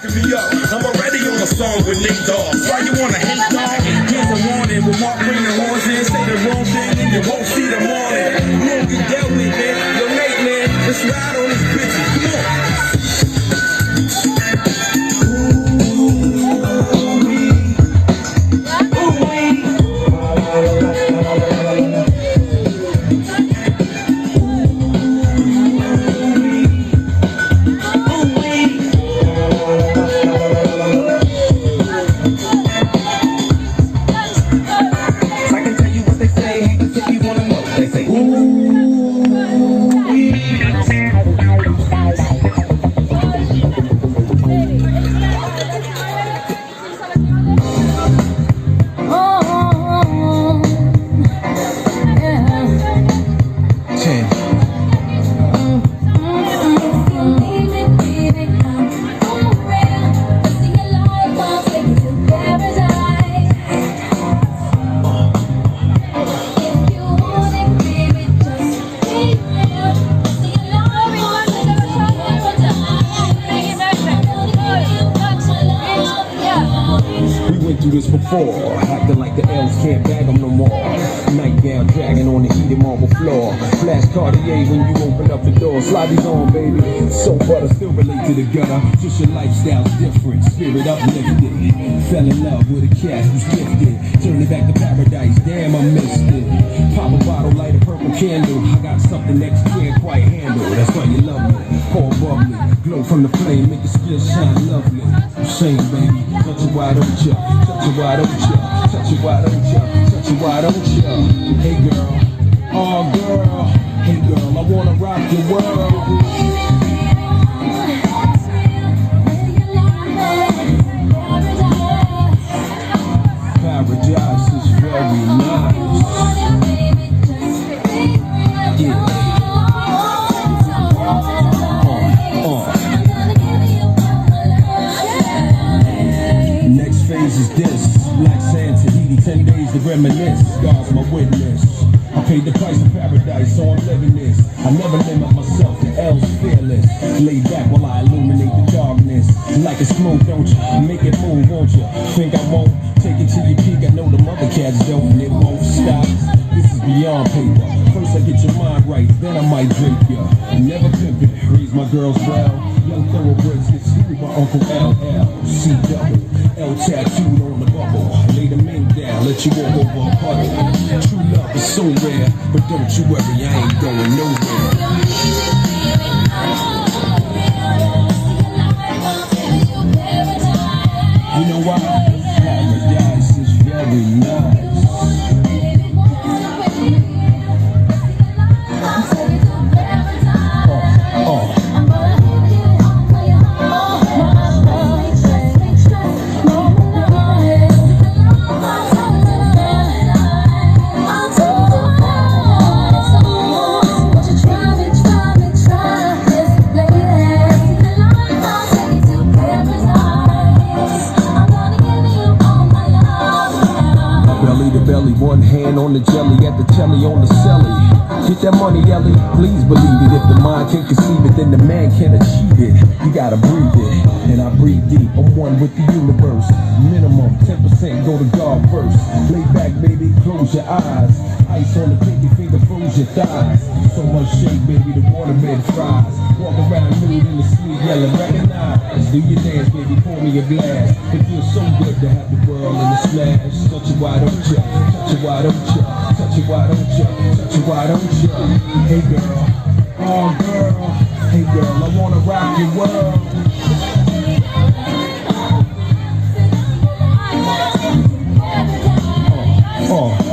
Me up. I'm already on a song with Nate Dogg. Why you wanna hate, dog? Here's a warning. With Mark bring the horns in, say the wrong thing and you won't see the morning. You won't get dealt with, man. Yo, Nate, man, let's ride on this bitch. Come on. This before, acting like the L's can't bag them no more. Nightgown dragging on the heated marble floor. Flash Cartier when you open up the door. Slide these on, baby. So butter still relate to the gutter. Just your lifestyle's different, spirit uplifted. Fell in love with a cat who's gifted. Turn it back to paradise, damn I missed it. Pop a bottle, light a purple candle. I got something that you can't quite handle. That's why you love me. Pour bubbly, glow from the flame, make your skin shine lovely. I'm saying, baby, touch it, why don't you? Touch it, why don't you? Touch it, why don't you? Touch it, why don't you? Hey girl, oh girl, hey girl, I wanna rock your world. Paradise is very nice. Yeah. Next phase is this. Black sand, Tahiti, 10 days to reminisce. God's my witness. I paid the price of paradise, so I'm living this. I never limit myself to L's fearless. Lay back while I illuminate the darkness. Like it's smooth, don't you? Make it move, won't you? Think I won't? Take it to your peak. I know the mother cats don't, and it won't stop. This is beyond paper. First I get your mind right, then I might drink ya. Never pimp it, raise my girls well. Young thoroughbreds get screwed by Uncle LL. C-double, L tattooed on the bubble. Lay the mink down, let you walk over a puddle. True love is so rare, but don't you worry, I ain't going nowhere. You know why? Paradise is very nice. Belly, one hand on the jelly, at the telly on the celly. Get that money, Ellie, please believe it. If the mind can't conceive it, then the man can't achieve it. You gotta breathe it, and I breathe deep. I'm one with the universe. Minimum 10% go to God first. Lay back, baby, close your eyes. Ice on the pinky finger, froze your thighs. So much shake, baby, the waterbed fries. Walk around nude in the street, yelling, recognize. Do your dance, baby, pour me a glass. It feels so good to have the world in a splash. Touch it, why don't you? Touch it, why don't you? Touch it, why don't you? Touch it, why don't you? Hey girl, oh girl, hey girl, I wanna rock your world. Oh.